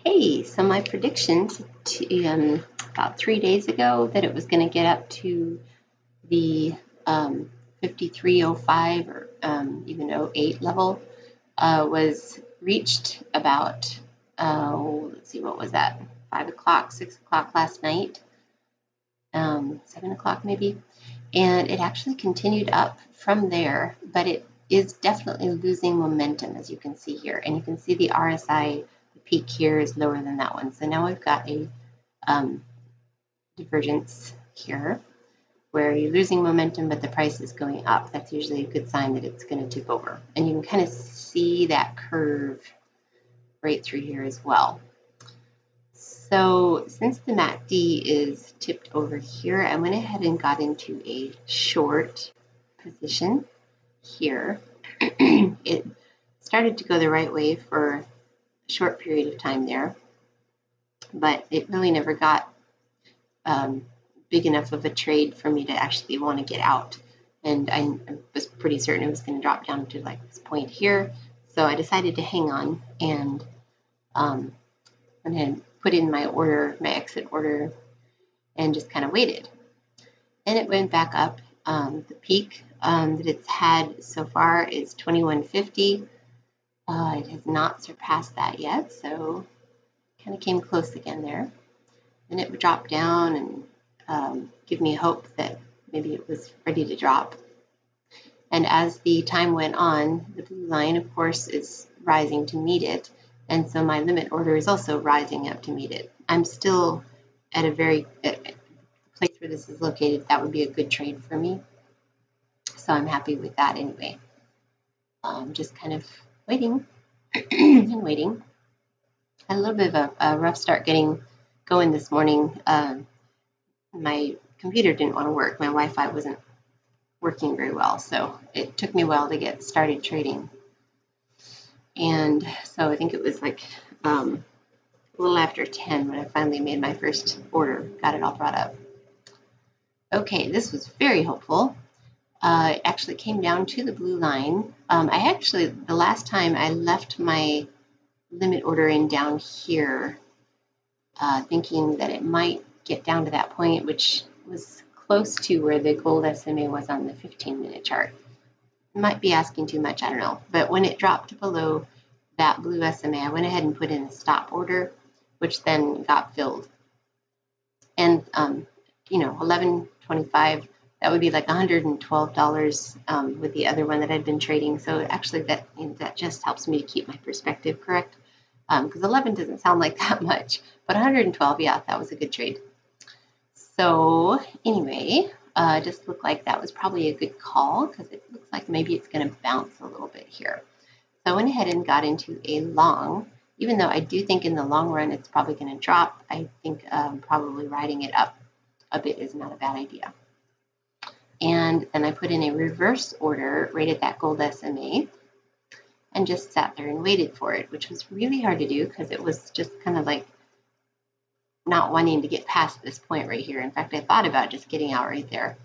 Hey, so my predictions about 3 days ago that it was going to get up to the 5305 or even oh 08 level was reached about, let's see, what was that? 5 o'clock, 6 o'clock last night, 7 o'clock maybe. And it actually continued up from there, but it is definitely losing momentum, as you can see here. And you can see the RSI, the peak here is lower than that one. So now we've got a um, divergence here where you're losing momentum, but the price is going up. That's usually a good sign that it's going to tip over. And you can kind of see that curve right through here as well. So since the MACD is tipped over here, I went ahead and got into a short position here. It started to go the right way for a short period of time there, but it really never got big enough of a trade for me to actually want to get out. And I was pretty certain it was going to drop down to like this point here. So I decided to hang on and went ahead and put in my order, my exit order, and just kind of waited. And it went back up. The peak that it's had so far is 2150. It has not surpassed that yet, so kind of came close again there. Then it would drop down and give me hope that maybe it was ready to drop. And as the time went on, the blue line, of course, is rising to meet it. And so my limit order is also rising up to meet it. I'm still at a very place where this is located. That would be a good trade for me. So I'm happy with that anyway. Just kind of waiting and waiting. I had a little bit of a rough start getting going this morning. My computer didn't want to work. My Wi-Fi wasn't working very well, so it took me a while to get started trading. And so I think it was like a little after 10 when I finally made my first order, got it all brought up. Okay, this was very hopeful. It actually came down to the blue line. The last time I left my limit order in down here, thinking that it might get down to that point, which was close to where the gold SMA was on the 15-minute chart. Might be asking too much, I don't know. But when it dropped below that blue SMA, I went ahead and put in a stop order, which then got filled. And, 11.25, that would be like $112 with the other one that I'd been trading. So actually that just helps me to keep my perspective correct. Because 11 doesn't sound like that much, but 112, yeah, that was a good trade. So anyway, just looked like that was probably a good call because it looks like maybe it's going to bounce a little bit here. So I went ahead and got into a long, even though I do think in the long run it's probably going to drop. I think probably riding it up a bit is not a bad idea. And then I put in a reverse order right at that gold SMA and just sat there and waited for it, which was really hard to do because it was just kind of like not wanting to get past this point right here. In fact, I thought about just getting out right there,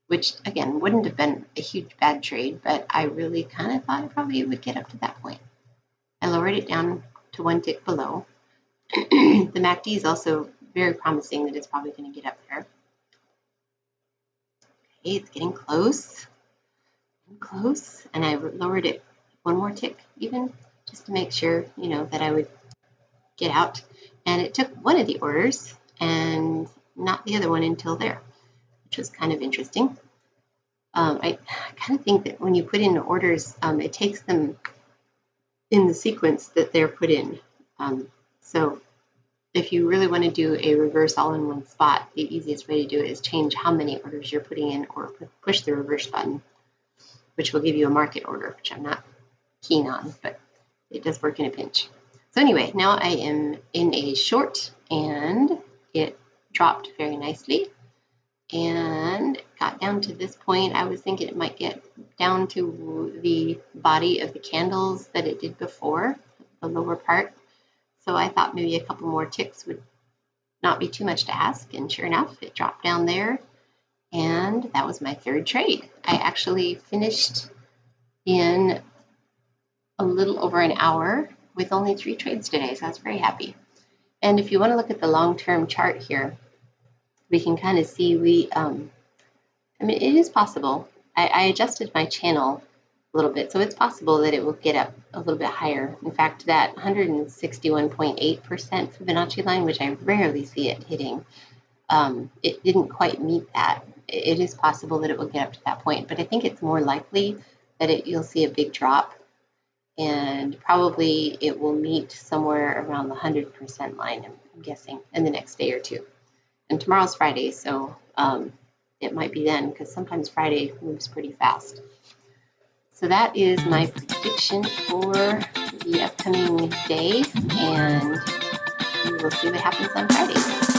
which again wouldn't have been a huge bad trade, but I really kind of thought it probably would get up to that point. I lowered it down to one tick below. The MACD is also very promising that it's probably going to get up there. Okay, it's getting close, and I lowered it one more tick even just to make sure, that I would get out. And it took one of the orders and not the other one until there, which was kind of interesting. I kind of think that when you put in orders, it takes them in the sequence that they're put in. So if you really want to do a reverse all in one spot, the easiest way to do it is change how many orders you're putting in or push the reverse button, which will give you a market order, which I'm not keen on, but it does work in a pinch. So anyway, now I am in a short and it dropped very nicely and got down to this point. I was thinking it might get down to the body of the candles that it did before, the lower part. So I thought maybe a couple more ticks would not be too much to ask. And sure enough, it dropped down there. And that was my third trade. I actually finished in a little over an hour with only 3 trades today, so I was very happy. And if you want to look at the long-term chart here, we can kind of see I mean, it is possible. I adjusted my channel a little bit, so it's possible that it will get up a little bit higher. In fact, that 161.8% Fibonacci line, which I rarely see it hitting, it didn't quite meet that. It is possible that it will get up to that point, but I think it's more likely that you'll see a big drop, and probably it will meet somewhere around the 100% line, I'm guessing, in the next day or two. And tomorrow's Friday, so it might be then, because sometimes Friday moves pretty fast. So that is my prediction for the upcoming day, and we will see what happens on Friday.